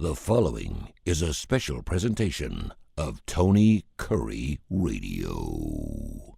The following is a special presentation of Tony Curry Radio.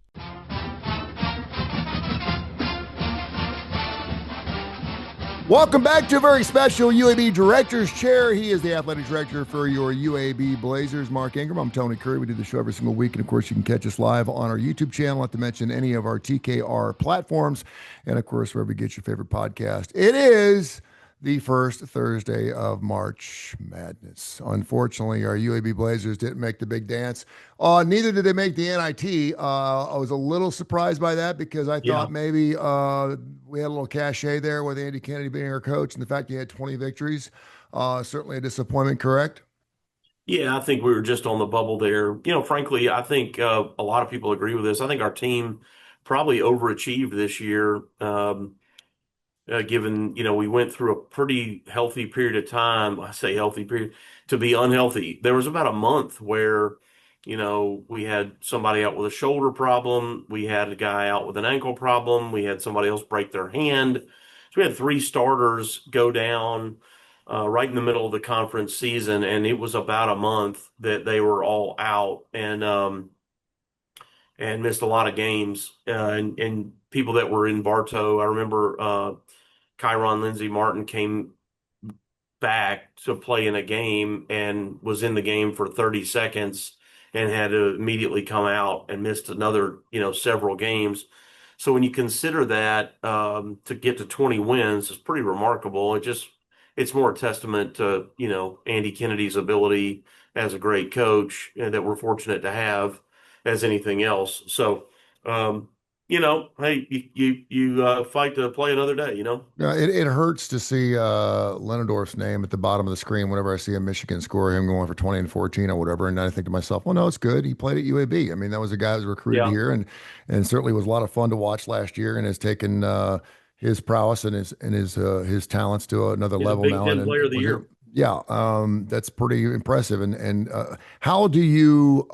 Welcome back to a very special UAB Director's Chair. He is the athletic director for your UAB Blazers, Mark Ingram. I'm Tony Curry. We do the show every single week, and of course, you can catch us live on our YouTube channel, not to mention any of our TKR platforms, and of course, wherever you get your favorite podcast. It is the first Thursday of March Madness. Unfortunately, our UAB Blazers didn't make the big dance. Neither did they make the NIT. I was a little surprised by that because I thought maybe we had a little cachet there with Andy Kennedy being our coach, and the fact he had 20 victories. Certainly a disappointment, correct? Yeah, I think we were just on the bubble there. Frankly, I think a lot of people agree with this. I think our team probably overachieved this year. Given, we went through a pretty healthy period of time. I say healthy period to be unhealthy. There was about a month where, we had somebody out with a shoulder problem. We had a guy out with an ankle problem. We had somebody else break their hand. So we had three starters go down right in the middle of the conference season. And it was about a month that they were all out and missed a lot of games. And people that were in Bartow, I remember Kyron Lindsey Martin came back to play in a game and was in the game for 30 seconds and had to immediately come out and missed another, several games. So when you consider that to get to 20 wins is pretty remarkable. It's more a testament to, Andy Kennedy's ability as a great coach and that we're fortunate to have as anything else. So, hey, you fight to play another day, Yeah, it hurts to see Lenendorf's name at the bottom of the screen whenever I see a Michigan score, him going for 20 and 14 or whatever. And I think to myself, well, no, it's good. He played at UAB. I mean, that was a guy who was recruited here and certainly was a lot of fun to watch last year and has taken his prowess and his talents to another level Big now. Ten Player of the Year. Yeah, that's pretty impressive. And how do you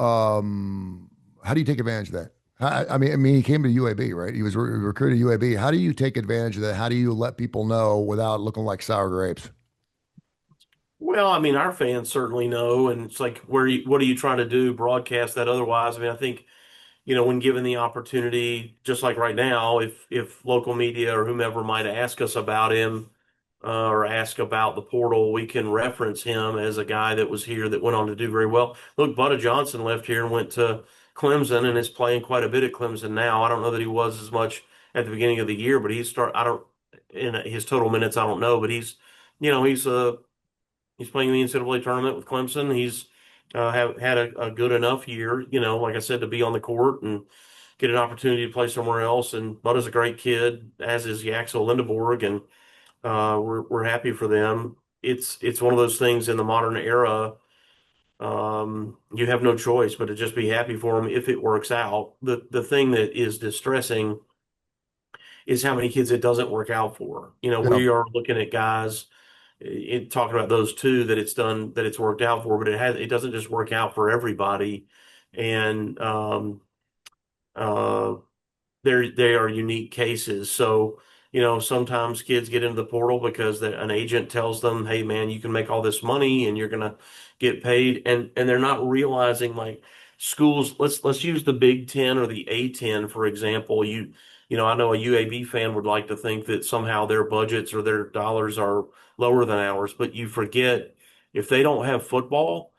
take advantage of that? I mean, he came to UAB, right? He was recruited to UAB. How do you take advantage of that? How do you let people know without looking like sour grapes? Well, I mean, our fans certainly know, and it's like, what are you trying to do? Broadcast that otherwise? I mean, I think, when given the opportunity, just like right now, if local media or whomever might ask us about him or ask about the portal, we can reference him as a guy that was here that went on to do very well. Look, Butta Johnson left here and went to Clemson and is playing quite a bit at Clemson now. I don't know that he was as much at the beginning of the year, but in his total minutes, I don't know, but he's playing in the NCAA tournament with Clemson. He's had a good enough year, like I said, to be on the court and get an opportunity to play somewhere else. And Butta's a great kid, as is Yaxel Lindeborg, and we're happy for them. It's one of those things in the modern era. You have no choice but to just be happy for them if it works out. The thing that is distressing is how many kids it doesn't work out for. We are looking at guys talking about those two that it's worked out for, but it doesn't just work out for everybody. And they are unique cases. So, sometimes kids get into the portal because an agent tells them, hey man, you can make all this money and you're going to get paid. And they're not realizing, like, schools, let's use the Big Ten or the A-10, for example. I know a UAB fan would like to think that somehow their budgets or their dollars are lower than ours, but you forget if they don't have football,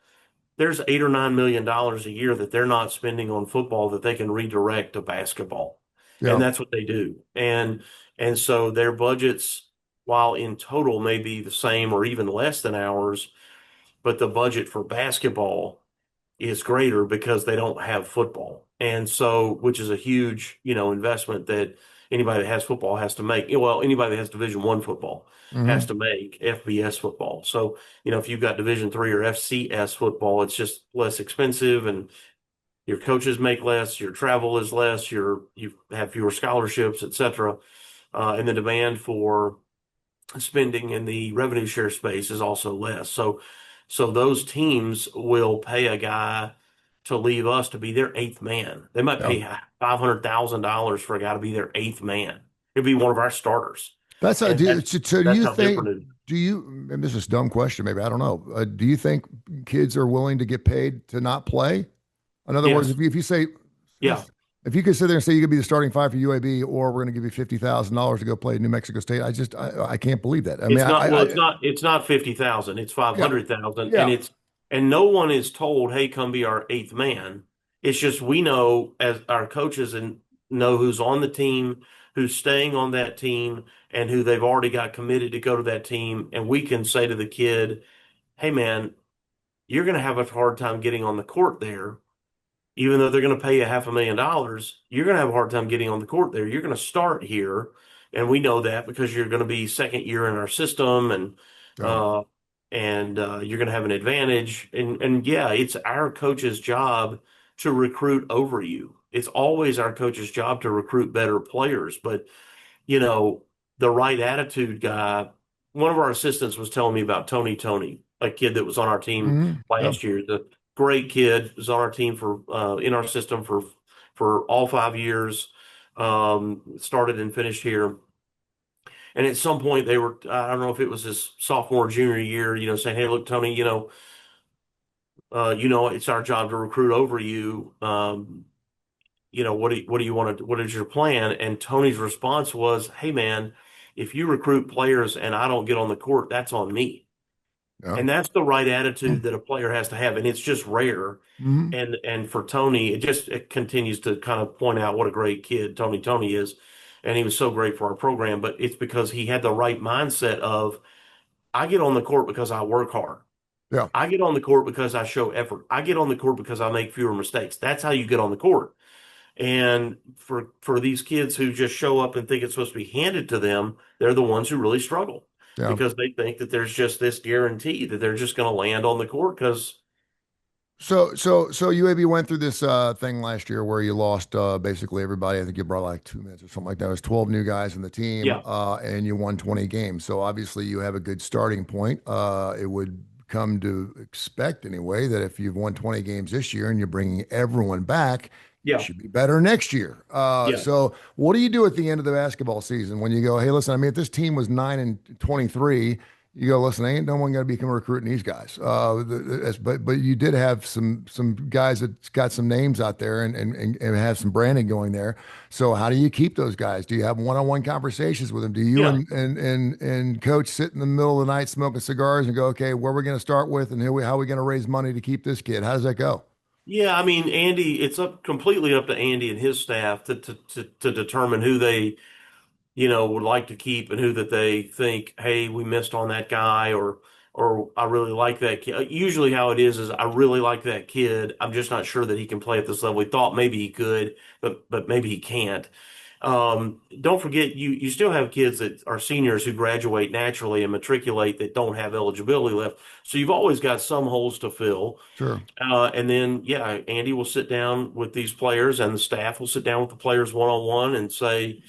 there's $8 or $9 million a year that they're not spending on football that they can redirect to basketball. Yeah. And that's what they do. And so their budgets, while in total may be the same or even less than ours, but the budget for basketball is greater because they don't have football. And so, which is a huge, investment that anybody that has football has to make. Well, anybody that has Division I football has to make FBS football. So, if you've got Division III or FCS football, it's just less expensive and your coaches make less, your travel is less, you have fewer scholarships, et cetera. And the demand for spending in the revenue share space is also less. So those teams will pay a guy to leave us to be their eighth man. They might pay $500,000 for a guy to be their eighth man. It'd be one of our starters. Do you think Do you, and this is a dumb question, maybe, I don't know. Do you think kids are willing to get paid to not play? In other words, Yes. if you say, Yeah. if you could sit there and say you could be the starting five for UAB, or we're going to give you $50,000 to go play at New Mexico State, I can't believe that. I mean, It's not, well, it's not 50,000, it's yeah, 500,000. yeah, And no one is told, hey, come be our eighth man. It's just we know as our coaches and know who's on the team, who's staying on that team, and who they've already got committed to go to that team. And we can say to the kid, hey, man, you're going to have a hard time getting on the court there even though they're going to pay you $500,000, you're going to have a hard time getting on the court there. You're going to start here, and we know that because you're going to be second year in our system, yeah. uh, and you're going to have an advantage. And yeah, it's our coach's job to recruit over you. It's always our coach's job to recruit better players, but the right attitude guy. One of our assistants was telling me about Tony, a kid that was on our team Yeah, last year. The great kid was on our team for in our system for all 5 years. Started and finished here. And at some point they were, I don't know if it was his sophomore, junior year, saying, "Hey, look, Tony, it's our job to recruit over you. What do you want to, what is your plan?" And Tony's response was, "Hey, man, if you recruit players and I don't get on the court, that's on me." yeah. And that's the right attitude that a player has to have. And it's just rare. Hmm. And for Tony, it continues to kind of point out what a great kid Tony is. And he was so great for our program, but it's because he had the right mindset of, I get on the court because I work hard. Yeah. I get on the court because I show effort. I get on the court because I make fewer mistakes. That's how you get on the court. And for these kids who just show up and think it's supposed to be handed to them, they're the ones who really struggle Yeah. because they think that there's just this guarantee that they're just going to land on the court because So UAB went through this thing last year where you lost basically everybody. I think you brought like 2 minutes or something like that. It was 12 new guys in the team, yeah, and you won 20 games. So obviously you have a good starting point. It would come to expect anyway that if you've won 20 games this year and you're bringing everyone back, you yeah, should be better next year. yeah, So what do you do at the end of the basketball season when you go, hey, listen, I mean, if this team was 9-23, you go, listen, ain't no one got to become recruiting these guys. But you did have some guys that got some names out there and have some branding going there. So how do you keep those guys? Do you have one-on-one conversations with them? Do you yeah. and coach sit in the middle of the night smoking cigars and go, okay, where are we going to start with, and how are we going to raise money to keep this kid? How does that go? Yeah, I mean, Andy, it's completely up to Andy and his staff to determine who they would like to keep and who that they think, hey, we missed on that guy or I really like that kid. Usually how it is I really like that kid. I'm just not sure that he can play at this level. We thought maybe he could, but maybe he can't. Don't forget you still have kids that are seniors who graduate naturally and matriculate that don't have eligibility left. So you've always got some holes to fill. Sure. And then, yeah, Andy will sit down with these players and the staff will sit down with the players one on one and say,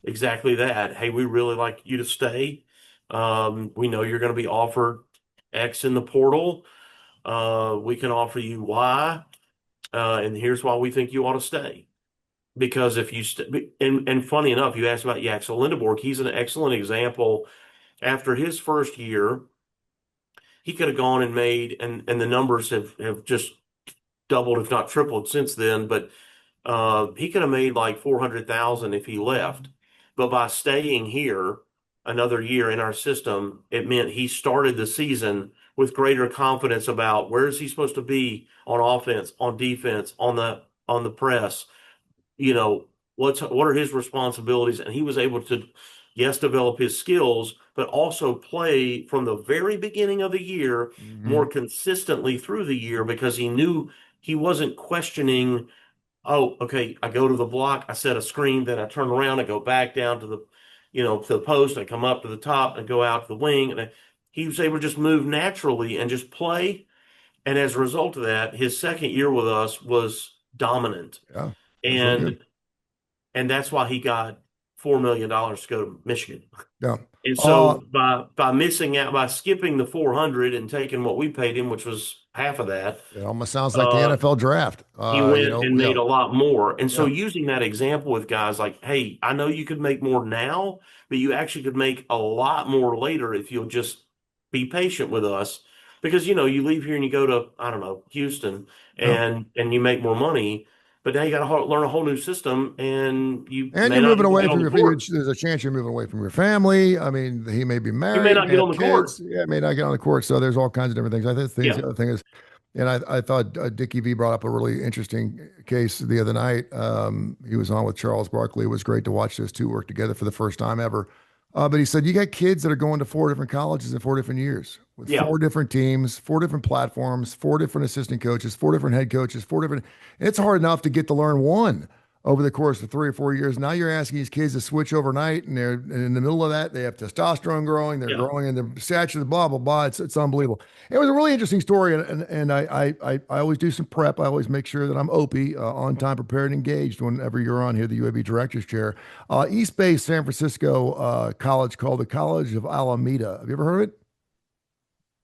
exactly that. Hey, we really like you to stay. We know you're going to be offered X in the portal. We can offer you Y, and here's why we think you ought to stay. Because if you and funny enough, you asked about Yaxel Lindeborg. He's an excellent example. After his first year, he could have gone and made, and the numbers have just doubled, if not tripled, since then. But he could have made like 400,000 if he left. But by staying here another year in our system, it meant he started the season with greater confidence about where is he supposed to be on offense, on defense, on the press. You know, what are his responsibilities? And he was able to, yes, develop his skills, but also play from the very beginning of the year Hmm. more consistently through the year because he knew he wasn't questioning. Oh, okay. I go to the block, I set a screen, then I turn around, I go back down to the post, I come up to the top and go out to the wing. And he was able to just move naturally and just play. And as a result of that, his second year with us was dominant. Yeah, that's really good. And and that's why he got $4 million to go to Michigan. Yeah. And Uh, so by missing out, by skipping the 400 and taking what we paid him, which was half of that, it almost sounds like the uh, NFL draft. he went and Yeah, made a lot more. And so yeah, using that example with guys like, hey, I know you could make more now, but you actually could make a lot more later if you'll just be patient with us. Because you leave here and you go to, I don't know, Houston yeah. and you make more money, but now you got to learn a whole new system and you And may you're not moving even away get on from the your, court. there's a chance you're moving away from your family. I mean, he may be You may married, not may get have on the court. kids. Yeah, may not get on the court. So there's all kinds of different things. I think Yeah. the other thing is, and I thought Dickie V brought up a really interesting case the other night. He was on with Charles Barkley. It was great to watch those two work together for the first time ever. But he said, you got kids that are going to four different colleges in 4 different years with Yeah. four different teams, four different platforms, four different assistant coaches, four different head coaches, four different. And it's hard enough to get to learn one over the course of 3 or 4 years. Now you're asking these kids to switch overnight, and they're and in the middle of that. They have testosterone growing. They're Yeah. growing in their stature, blah blah blah. It's unbelievable. It was a really interesting story, and I always do some prep. I always make sure that I'm OP, on time, prepared, and engaged whenever you're on here, the UAB Director's Chair. East Bay, San Francisco college called the College of Alameda. Have you ever heard of it?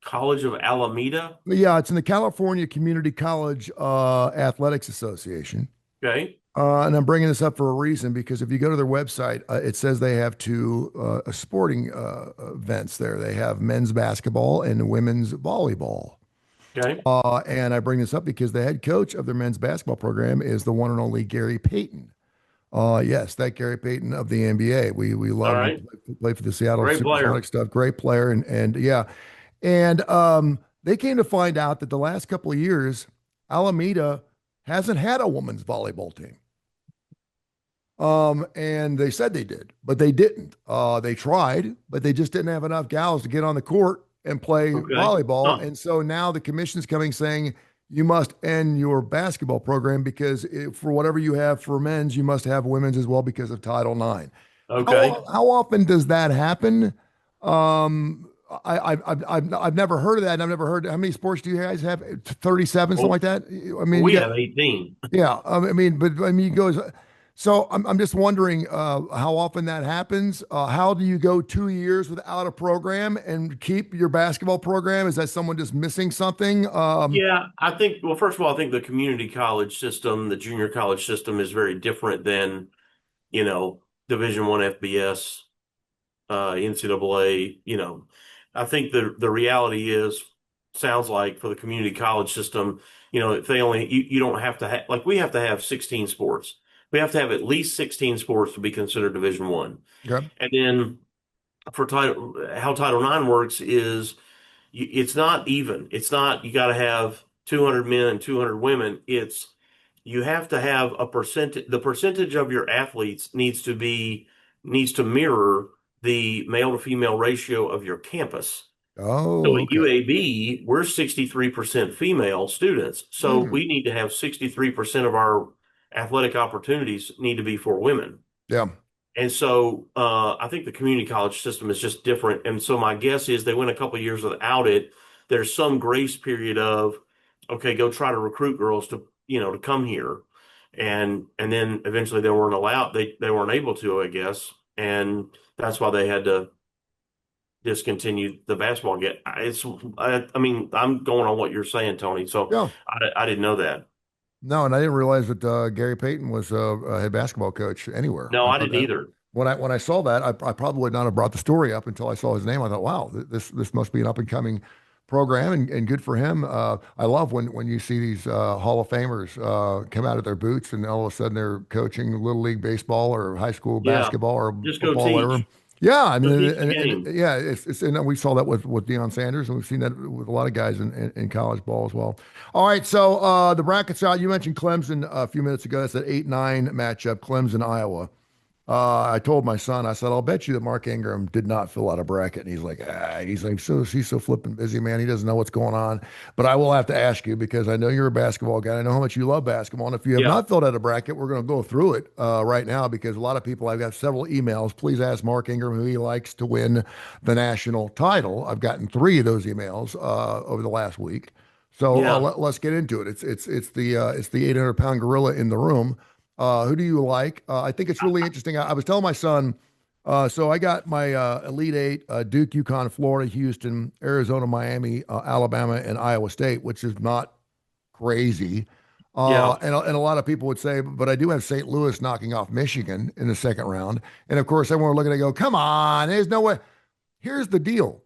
College of Alameda. Yeah, it's in the California Community College Athletics Association. Okay. And I'm bringing this up for a reason because if you go to their website, it says they have two sporting events there. They have men's basketball and women's volleyball. Okay. And I bring this up because the head coach of their men's basketball program is the one and only Gary Payton. Yes, that Gary Payton of the NBA. We All love him. right. He played for the Seattle Great player. Supersonics stuff. Great player, and yeah, and they came to find out that the last couple of years, Alameda hasn't had a women's volleyball team. And they said they did, but they didn't. They tried, but they just didn't have enough gals to get on the court and play Okay. volleyball. Huh. And so now the commission's coming saying you must end your basketball program because for whatever you have for men's, you must have women's as well because of Title IX. Okay. How often does that happen? I've never heard of that, and I've never heard. How many sports do you guys have? 37, something Well, like that. I mean, you we got have 18. yeah. But I mean, it goes. So I'm just wondering how often that happens. How do you go 2 years without a program and keep your basketball program? Is that someone just missing something? Yeah, I think, well, first of all, I think the community college system, the junior college system is very different than, Division One FBS, NCAA, I think the reality is, sounds like for the community college system, if they only, you don't have to have, like we have to have 16 sports. We have to have at least 16 sports to be considered Division One. Okay. And then for how Title IX works is it's not even. It's not you got to have 200 men and 200 women. It's you have to have a percentage. The percentage of your athletes needs to mirror the male to female ratio of your campus. So Oh, at okay. UAB, we're 63% female students. So Hmm. we need to have 63% of our athletic opportunities need to be for women. Yeah. And so I think the community college system is just different. And so my guess is they went a couple of years without it. There's some grace period of, okay, go try to recruit girls to come here. And then eventually they weren't allowed, they weren't able to, I guess. And that's why they had to discontinue the basketball get. I mean, I'm going on what you're saying, Tony. So Yeah. I didn't know that. No, and I didn't realize that Gary Payton was a head basketball coach anywhere. No, I I thought didn't that either. when I saw that, I probably would not have brought the story up until I saw his name. I thought, wow, this must be an up and coming program, and good for him. I love when you see these Hall of Famers come out of their boots, and all of a sudden they're coaching little league baseball or high school Yeah. basketball or Just go football, whatever. teach. Yeah, I Go mean, teach the game. yeah, and we saw that with Deion Sanders, and we've seen that with a lot of guys in college ball as well. All right, so the brackets out. You mentioned Clemson a few minutes ago. That's that 8-9 matchup, Clemson, Iowa. I told my son, I said, I'll bet you that Mark Ingram did not fill out a bracket. And he's so flipping busy, man. He doesn't know what's going on. But I will have to ask you because I know you're a basketball guy. I know how much you love basketball. And if you have Yeah. not filled out a bracket, we're going to go through it right now because a lot of people, I've got several emails. Please ask Mark Ingram who he likes to win the national title. I've gotten 3 of those emails over the last week. So Yeah. let's get into it. It's the 800-pound gorilla in the room. Who do you like? I think it's really interesting. I was telling my son So I got my Elite Eight: Duke, UConn, Florida, Houston, Arizona, Miami, Alabama, and Iowa State, which is not crazy. Yeah. And a lot of people would say, but I do have St. Louis knocking off Michigan in the second round. And of course, everyone would look at it and go, come on, there's no way. Here's the deal.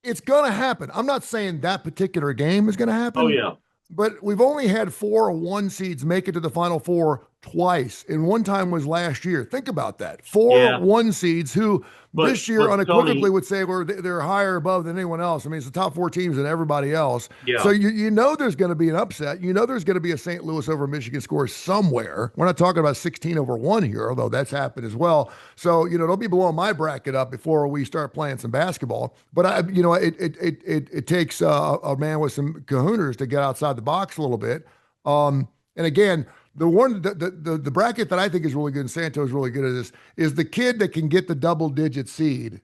It's going to happen. I'm not saying that particular game is going to Oh happen, yeah. but we've only had 4 1 seeds make it to the Final Four twice, and one time was last year. Think about that. Four Yeah. 1 seeds who But this year but unequivocally Tony, would say they're higher above than anyone else. I mean, it's the top 4 teams and everybody else. So yeah. you know there's going to be an upset. You know there's going to be a St. Louis over Michigan score somewhere. We're not talking about 16 over 1 here, although that's happened as well. So, don't be blowing my bracket up before we start playing some basketball. But it takes a man with some kahunas to get outside the box a little bit. And again, the bracket that I think is really good, and Santos is really good at this, is the kid that can get the double-digit seed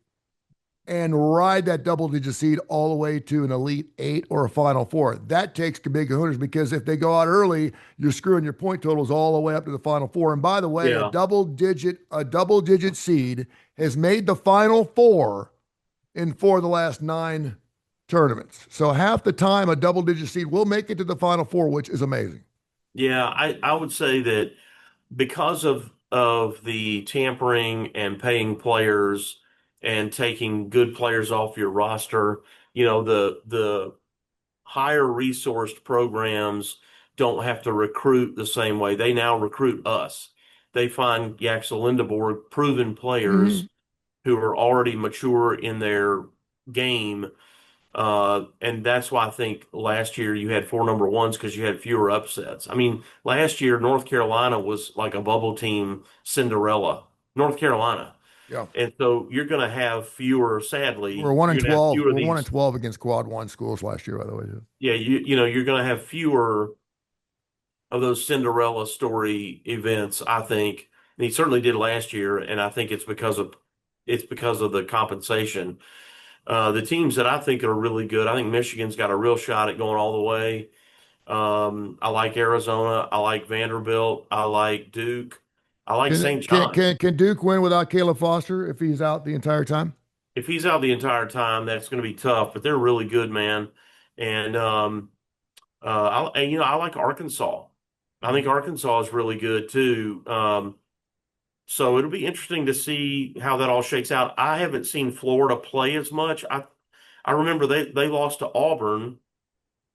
and ride that double-digit seed all the way to an Elite Eight or a Final Four. That takes big kahunas, because if they go out early, you're screwing your point totals all the way up to the Final Four. And by the way, a Yeah. double-digit seed has made the Final Four in 4 of the last 9 tournaments. So half the time, a double-digit seed will make it to the Final Four, which is amazing. Yeah. I would say that because of the tampering and paying players and taking good players off your roster, the higher resourced programs don't have to recruit the same way. They now recruit us. They find Yaxel Lindeborg proven Mm-hmm. players who are already mature in their game. And that's why I think last year you had 4 number 1s because you had fewer upsets. I mean, last year North Carolina was like a bubble team Cinderella, North Carolina. Yeah. And so you're going to have fewer, We were sadly, one you're and going to have 12. fewer We of were 1 and these. 12 against Quad One schools last year, by the way. Too. Yeah, you're going to have fewer of those Cinderella story events, I think. And he certainly did last year, and I think it's because of the compensation. The teams that I think are really good, I think Michigan's got a real shot at going all the way. I like Arizona. I like Vanderbilt. I like Duke. I like Can St. can John's. can can Duke win without Caleb Foster if he's out the entire time? If he's out the entire time, that's going to be tough, but they're really good, man. And I like Arkansas. I think Mhm. Arkansas is really good too. So it'll be interesting to see how that all shakes out. I haven't seen Florida play as much. I remember they lost to Auburn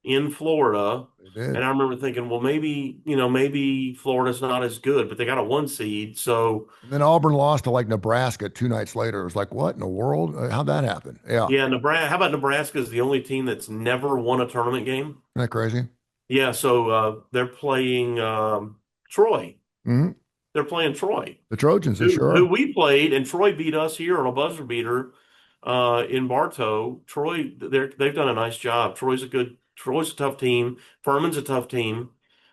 in Florida, They did. and I remember thinking, well, maybe Florida's not as good, but they got a 1 seed. So And then Auburn lost to like Nebraska 2 nights later. It was like, what in the world? How'd that happen? Yeah. yeah, Nebraska. How about Nebraska is the only team that's never won a tournament game? Isn't that crazy? Yeah, so they're playing Troy. Hmm. They're playing Troy, The Trojans, they who sure who are. we played, and Troy beat us here on a buzzer beater in Bartow. They've done a nice job. Troy's a tough team. Furman's a tough team.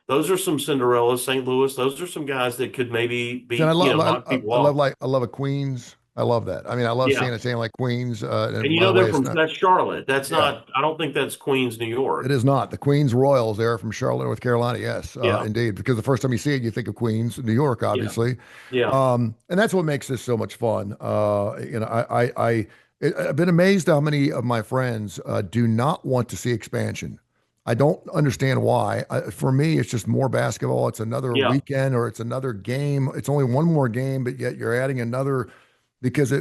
Those are some Cinderellas. St. Louis. Those are some guys that could maybe See, and beat, knock people I love off. like I love a Queens. I love that. I mean, I love Yeah, seeing a team like Queens. and And by the they're way, it's from not. that's Charlotte. That's Yeah, not. I don't think that's Queens, New it York. is not. The Queens Royals. They're from Charlotte, North Carolina. Yes, Yeah, indeed. Because the first time you see it, you think of Queens, New York, yeah, obviously. yeah, And that's what makes this so much fun. I've been amazed how many of my friends do not want to see expansion. I don't understand why. For me, it's just more basketball. It's another yeah. weekend or it's another game. It's only one more game, but yet you're adding another because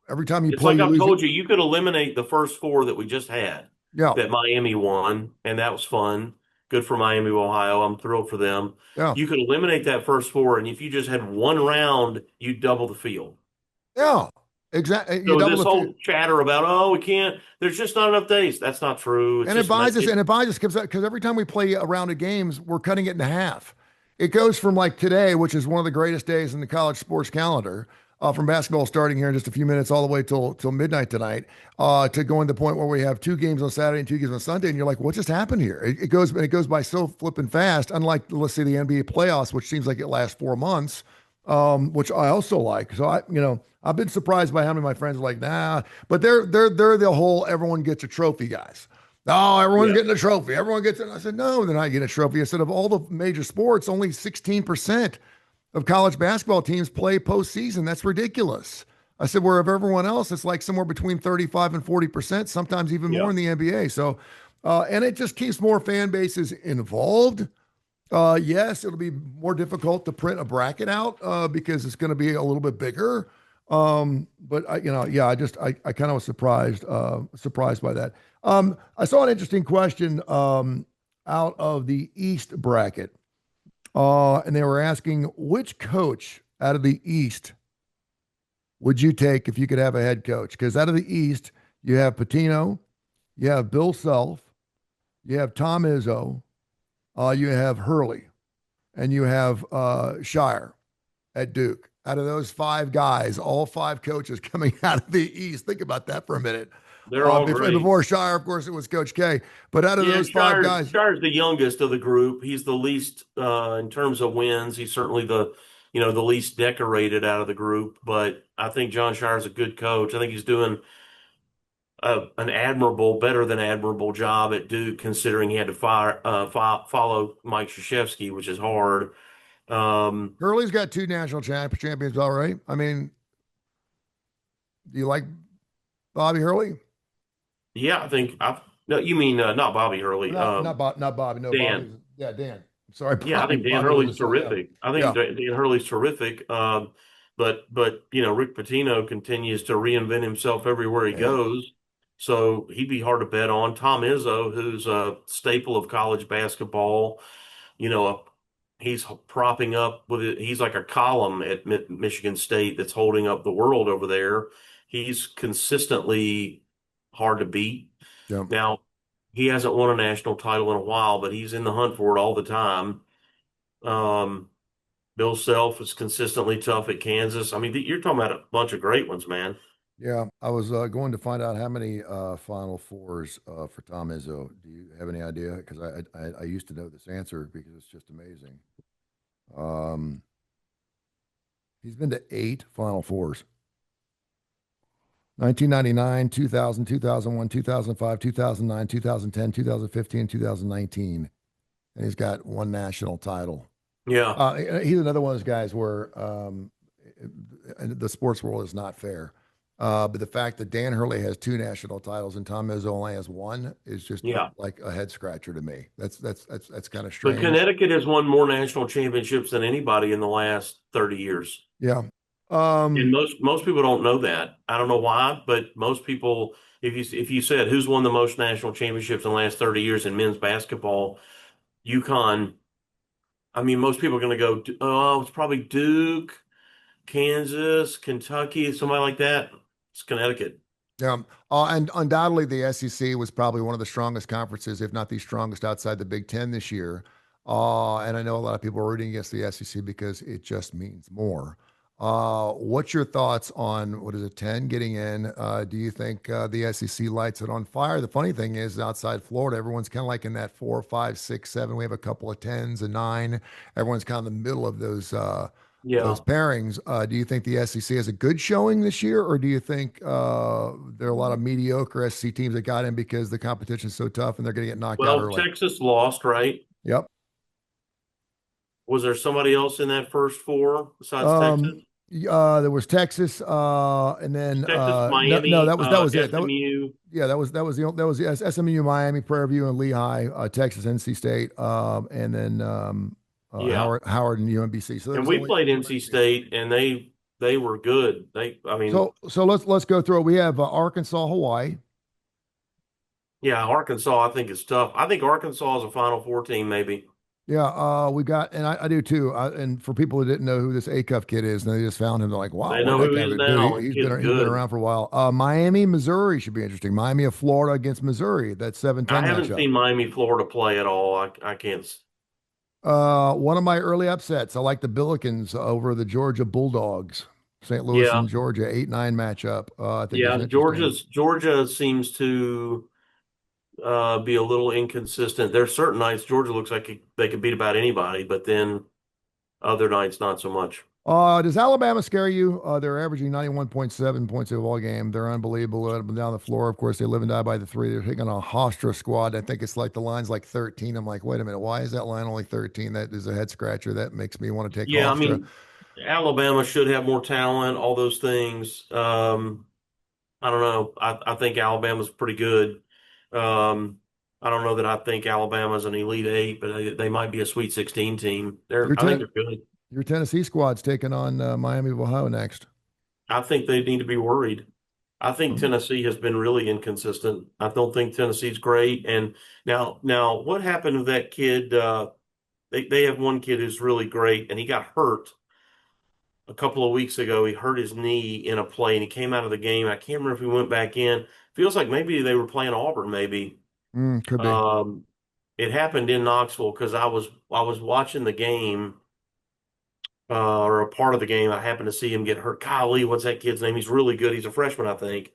every time you It's play, like you I've lose it. told you, you could eliminate the first 4 that we just had Yeah, that Miami won, and that was fun. Good for Miami, Ohio. I'm thrilled for them. yeah, You could eliminate that first 4, and if you just had one round, you double the field. yeah. Exactly. You So double this the field. whole chatter about, oh, we can't, there's just not enough days. That's not true. It's And it just buys make us, it, and it buys us because every time we play a round of games, we're cutting it in half. It goes from like today, which is one of the greatest days in the college sports calendar, from basketball starting here in just a few minutes, all the way till midnight tonight, to going to the point where we have 2 games on Saturday and 2 games on Sunday, and you're like, what just happened here? It goes by so flipping fast. Unlike let's say the NBA playoffs, which seems like it lasts 4 months, which I also like. So I've been surprised by how many of my friends are like, nah, but they're the whole everyone gets a trophy guys. Oh, everyone's yeah. getting a trophy. Everyone gets it. I said, no, they're not getting a trophy. I said, of all the major sports, only 16% of college basketball teams play postseason. That's ridiculous. I said, where of everyone else, it's like somewhere between 35 and 40%, sometimes even more Yeah. in the NBA. So, and it just keeps more fan bases involved. Yes, it'll be more difficult to print a bracket out because it's going to be a little bit bigger. But yeah, I kind of was surprised by that. I saw an interesting question out of the East bracket, and they were asking which coach out of the East would you take if you could have a head coach? Because out of the East, you have Patino, you have Bill Self, you have Tom Izzo, you have Hurley, and you have Shire at Duke. Out of those five guys, all five coaches coming out of the East. Think about that for a minute. They're all great. Before Shire, of course, it was Coach K. But out of Yeah, those five guys, Shire's the youngest of the group. He's the least in terms of wins. He's certainly the least decorated out of the group. But I think John Shire's a good coach. I think he's doing an admirable, better than admirable job at Duke, considering he had to follow Mike Krzyzewski, which is hard. Hurley's got two national champions, all right. I mean, do you like Bobby Hurley? Yeah, I think I. No, you mean not Bobby Hurley? Not Bobby. No, Bobby. Dan. Yeah, Dan. I'm sorry, Yeah, I think Dan Bobby was Hurley's a son. Yeah, terrific. I think yeah, Dan Hurley's terrific. But Rick Pitino continues to reinvent himself everywhere he yeah. goes. So he'd be hard to bet on. Tom Izzo, who's a staple of college basketball, you know, he's propping up with it. He's like a column at Michigan State that's holding up the world over there. He's consistently hard to beat. Yeah. Now, he hasn't won a national title in a while, but he's in the hunt for it all the time. Um, Bill Self is consistently tough at Kansas. I mean, you're talking about a bunch of great ones, man. Yeah, I was going to find out how many Final Fours for Tom Izzo. Do you have any idea? Because I used to know this answer because it's just amazing. Um, he's been to 8 Final Fours: 1999, 2000, 2001, 2005, 2009, 2010, 2015, 2019, and he's got one national title. Yeah. He's another one of those guys where the sports world is not fair. But the fact that Dan Hurley has 2 national titles and Tom Izzo only has 1 is just Yeah. like a head scratcher to me. That's kind of But strange. Connecticut has won more national championships than anybody in the last 30 years. Yeah. And most people don't know that. I don't know why, but most people, if you said who's won the most national championships in the last 30 years in men's basketball, UConn, I mean, most people are going to go, oh, it's probably Duke, Kansas, Kentucky, somebody like that. It's Connecticut. Yeah. And undoubtedly, the SEC was probably one of the strongest conferences, if not the strongest outside the Big Ten this year. And I know a lot of people are rooting against the SEC because it just means more. What's your thoughts on what is it, 10 getting in? Do you think the SEC lights it on fire? The funny thing is, outside Florida, everyone's kind of like in that 4, 5, 6, 7. We have a couple of 10s and 9. Everyone's kind of in the middle of those Yeah. pairings. Do you think the SEC has a good showing this year, or do you think there are a lot of mediocre SEC teams that got in because the competition's so tough and they're going to get knocked out Well, early? Texas lost, right? Yep. Was there somebody else in that first 4 besides Texas? There was Texas, and then Texas, no, Miami, that was it. SMU. Yeah, that was yes, SMU, Miami, Prairie View, and Lehigh, Texas, NC State, and then Yeah. Howard, and UMBC. So there And was we only played NC State, and they were good. I mean, so let's go through it. We have Arkansas, Hawaii. yeah, Arkansas, I think is tough. I think Arkansas is a Final Four team, maybe. Yeah, we got, and I do too. And for people who didn't know who this Acuff kid is, and they just found him, they're like, "Wow, They what know did who that he guy is do?" now. He's Kid's been good. around for a while. Miami, Missouri should be interesting. Miami of Florida against Missouri. That's 7-10 I haven't matchup. seen Miami, Florida play at all. I can't. One of my early upsets. I like the Billikens over the Georgia Bulldogs. St. Louis Yeah, and Georgia 8-9 matchup. I think is yeah. interesting. Georgia seems to be a little inconsistent. There's certain nights Georgia looks like they could beat about anybody, but then other nights not so much. Does Alabama scare you? They're averaging 91.7 points a ball game. They're unbelievable up and down the floor. Of course, they live and die by the 3. They're taking a Hofstra squad. I think it's like the line's like 13. I'm like, wait a minute, why is that line only 13? That is a head scratcher. That makes me want to take Yeah, I Hofstra. mean, Alabama should have more talent, all those things. I don't know. I think Alabama's pretty good. Um, I don't know that I think Alabama's an Elite Eight, but they might be a Sweet 16 team. Your I think ten, they're good. your Tennessee squad's taking on Miami of Ohio next. I think they need to be worried. I think Hmm. Tennessee has been really inconsistent. I don't think Tennessee's great. And now, what happened to that kid? They have one kid who's really great, and he got hurt a couple of weeks ago. He hurt his knee in a play, and he came out of the game. I can't remember if he went back in. Feels like maybe they were playing Auburn, maybe. Could be. Um, it happened in Knoxville because I was watching the game, or a part of the game. I happened to see him get hurt. Golly, what's that kid's name? He's really good. He's a freshman, I think.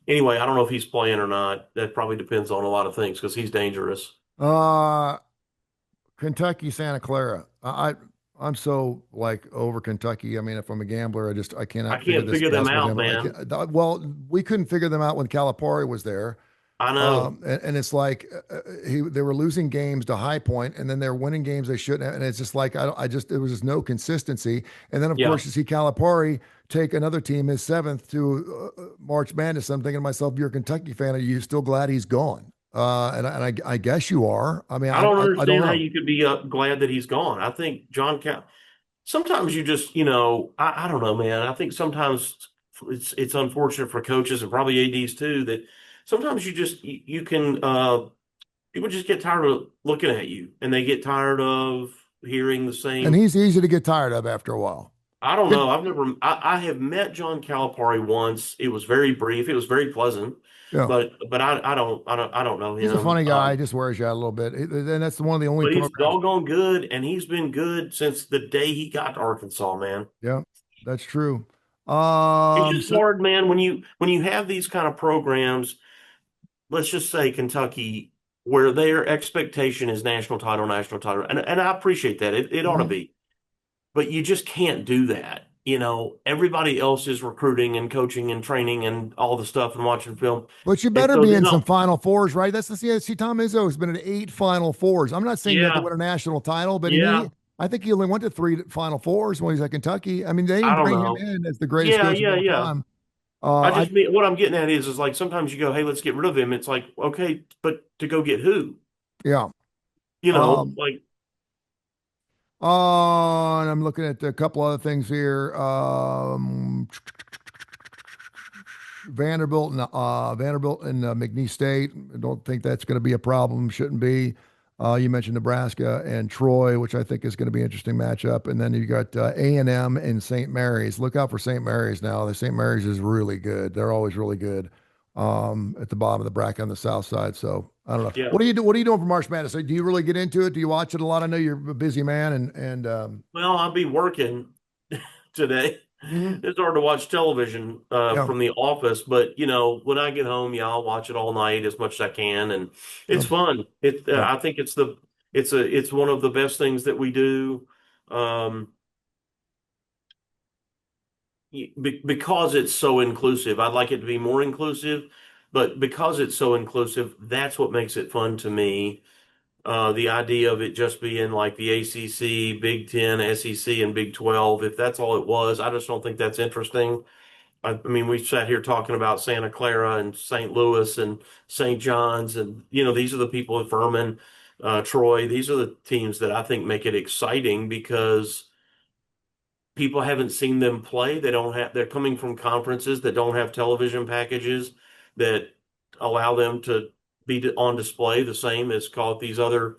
Anyway, I don't know if he's playing or not. That probably depends on a lot of things because he's dangerous. Uh, Kentucky, Santa Clara. I'm so like over Kentucky. I mean, if I'm a gambler, I I cannot figure can't this figure them basketball out, game out. man. Well, we couldn't figure them out when Calipari was there. I know. And it's like they were losing games to High Point, and then they're winning games they shouldn't have. And it's just like I just there was just no consistency. And then of Yeah. course you see Calipari take another team his seventh to March Madness. I'm thinking to myself, you're a Kentucky fan. Are you still glad he's gone? I guess you are. I mean, I don't I don't understand how know. you could be glad that he's gone. I think John Cal. Sometimes you just, I don't know, man. I think sometimes it's unfortunate for coaches and probably ADs too that sometimes you can people just get tired of looking at you and they get tired of hearing the And same. he's easy to get tired of after a while. I don't Did know. I have met John Calipari once. It was very brief. It was very pleasant, Yeah. but I don't know He's a him. funny guy. He just wears you out a little bit. And that's one of the only But he's programs. doggone good, and he's been good since the day he got to Arkansas, man. Yeah, that's true. It's just So hard, man, when you have these kind of programs, let's just say Kentucky, where their expectation is national title, and I appreciate that. It ought to mhm. be. But you just can't do that. Everybody else is recruiting and coaching and training and all the stuff and watching film. But you And better so be they in some don't, Final Fours, right? That's the see. Tom Izzo has been in 8 Final Fours. I'm not saying you have to yeah, win a national title, but yeah, I think he only went to 3 Final Fours when he's at Kentucky. I mean, they I didn't don't bring him know. in as the greatest Yeah, coach of yeah, all yeah. time. I I just mean what I'm getting at is like sometimes you go, hey, let's get rid of him. It's like, okay, but to go get who? Yeah. Um, Like, and I'm looking at a couple other things here. Vanderbilt and McNeese State. I don't think that's going to be a problem. Shouldn't be. You mentioned Nebraska and Troy, which I think is going to be an interesting matchup. And then you got A&M and St. Mary's. Look out for St. Mary's now. The St. Mary's is really good. They're always really good at the bottom of the bracket on the south side. So I don't know. yeah. What are you doing for March Madness? Do you really get into it? Do you watch it a lot? I know you're a busy man and Well, I'll be working today. mhm. It's hard to watch television Yeah. from the office, but when I get home, yeah, I'll watch it all night as much as I can, and it's Yeah. fun. Yeah. I think it's one of the best things that we do, um, because it's so inclusive. I'd like it to be more inclusive, but because it's so inclusive, that's what makes it fun to me. The idea of it just being like the ACC, Big Ten, SEC, and Big 12, if that's all it was, I just don't think that's interesting. I mean, we sat here talking about Santa Clara and St. Louis and St. John's, and these are the people at Furman, Troy. These are the teams that I think make it exciting because people haven't seen them play. They're coming from conferences that don't have television packages that allow them to be on display the same as call it these other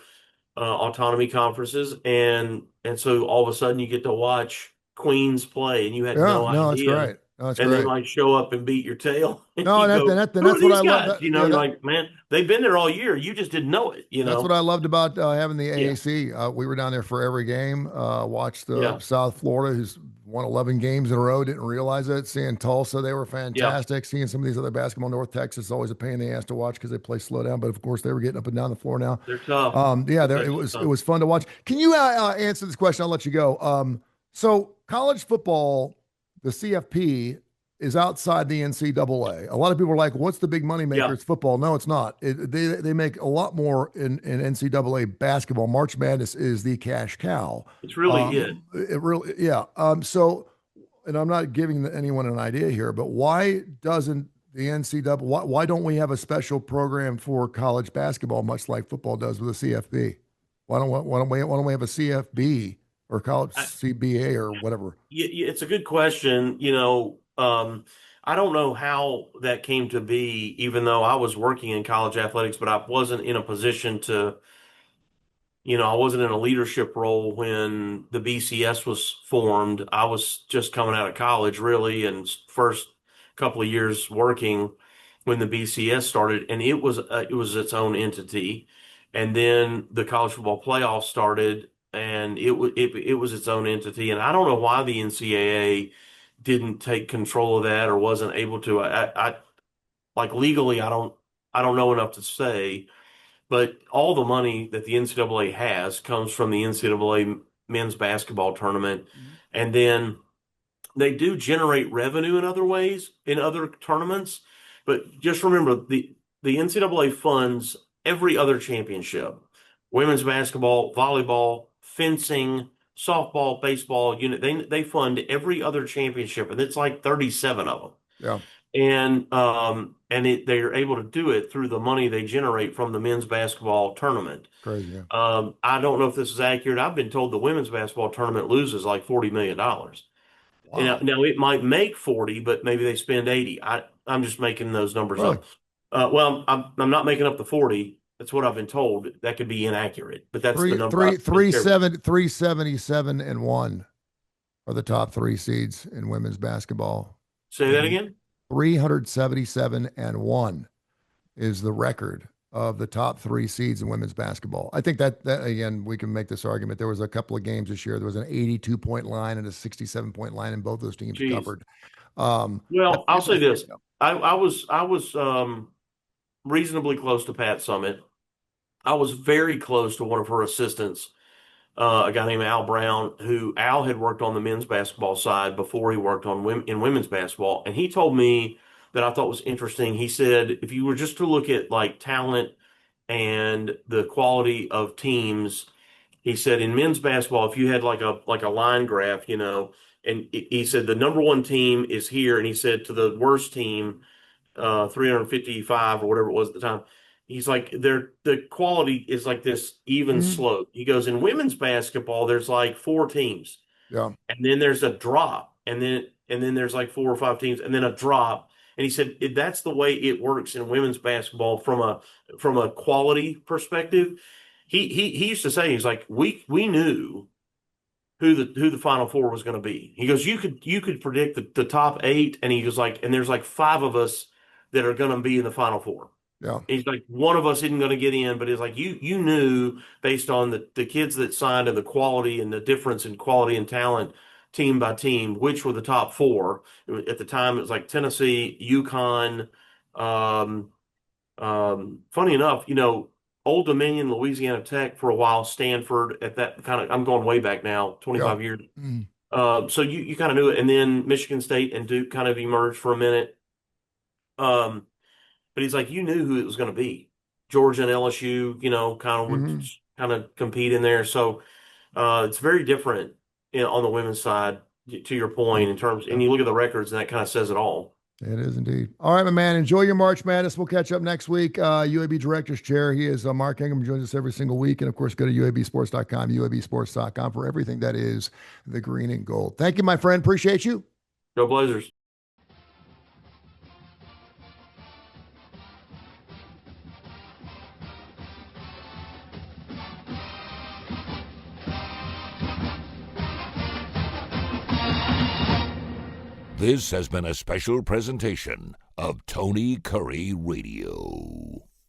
autonomy conferences, and so all of a sudden you get to watch Queens play, and you had Yeah. no No, that's idea, great. No, that's and then great. like show up and beat your tail, and No, you go, and "Who are that's what I these love. guys?" You're like, "Man, they've been there all year. You just didn't know it." That's what I loved about having the Yeah, AAC. We were down there for every game. Watched yeah, South Florida, who's won 11 games in a row. Didn't realize it. Seeing Tulsa, they were yeah. fantastic. Seeing some of these other basketball, North Texas, always a pain in the ass to watch because they play slow down. But of course, they were getting up and down the floor now. They're tough. Yeah, North Texas is it tough. was fun to watch. Can you answer this question? I'll let you go. So college football, the CFP. is outside the NCAA. A lot of people are like, "What's the big money maker? Yeah, It's football." No, it's not. They make a lot more in NCAA basketball. March Madness is the cash cow. it's really it. It really, yeah. So, and I'm not giving anyone an idea here, but why doesn't the NCAA? Why don't we have a special program for college basketball, much like football does with a CFB? Why don't we have a CFB or college I, CBA or whatever? it's a good question. I don't know how that came to be, even though I was working in college athletics, but I wasn't in a position to, I wasn't in a leadership role when the BCS was formed. I was just coming out of college, really, and first couple of years working when the BCS started, and it was its own entity. And then the college football playoff started, and it was its own entity. And I don't know why the NCAA didn't take control of that or wasn't able to. I like legally, I don't know enough to say, but all the money that the NCAA has comes from the NCAA men's basketball tournament. Mhm. And then they do generate revenue in other ways, in other tournaments. But just remember the NCAA funds every other championship. Women's basketball, volleyball, fencing, softball, baseball, they fund every other championship, and it's like 37 of them. Yeah, They're able to do it through the money they generate from the men's basketball tournament. crazy. Yeah. I don't know if this is accurate. I've been told the women's basketball tournament loses like $40 million. Wow. Now it might make 40, but maybe they spend 80. I'm just making those numbers Really? up. Well, I'm not making up the 40. That's what I've been told. That could be inaccurate, but that's the Three, number three, I've been three, shared with. seven, 377 and one are the top three seeds in women's basketball. Say that And again. 377 and one is the record of the top three seeds in women's basketball. I think that again, we can make this argument. There was a couple of games this year. There was an 82-point line and a 67-point line, and both those teams Jeez. covered. Um, Well, I'll say that's this. I was reasonably close to Pat Summit. I was very close to one of her assistants, a guy named Al Brown, who Al had worked on the men's basketball side before he worked on in women's basketball. And he told me that I thought was interesting. He said, if you were just to look at like talent and the quality of teams, he said in men's basketball, if you had like a line graph, and he said the number one team is here, and he said to the worst team, 355 or whatever it was at the time. He's like, the quality is like this even Mhm. slope. He goes, in women's basketball, there's like four teams, Yeah. and then there's a drop, and then there's like four or five teams, and then a drop. And he said that's the way it works in women's basketball from a quality perspective. He used to say, he's like, we knew who the final four was going to be. He goes, you could predict the top eight, and he goes like, and there's like five of us that are going to be in the final four. Yeah. He's like, one of us isn't going to get in, but it's like you knew based on the kids that signed and the quality and the difference in quality and talent team by team, which were the top four. At the time, it was like Tennessee, UConn. Funny enough, Old Dominion, Louisiana Tech for a while, Stanford at that kind of, I'm going way back now, Yeah. 25 years. Mhm. So you kind of knew it. And then Michigan State and Duke kind of emerged for a minute. But he's like, you knew who it was going to be. Georgia and LSU, kind of would Mhm. kind of compete in there. So it's very different on the women's side, to your point, in terms, Yeah. and you look at the records, and that kind of says it all. It is indeed. All right, my man. Enjoy your March Madness. We'll catch up next week. UAB Director's Chair. He is Mark Ingram. Joins us every single week. And of course, go to UABsports.com, UABsports.com for everything that is the green and gold. Thank you, my friend. Appreciate you. Go Blazers. This has been a special presentation of Tony Curry Radio.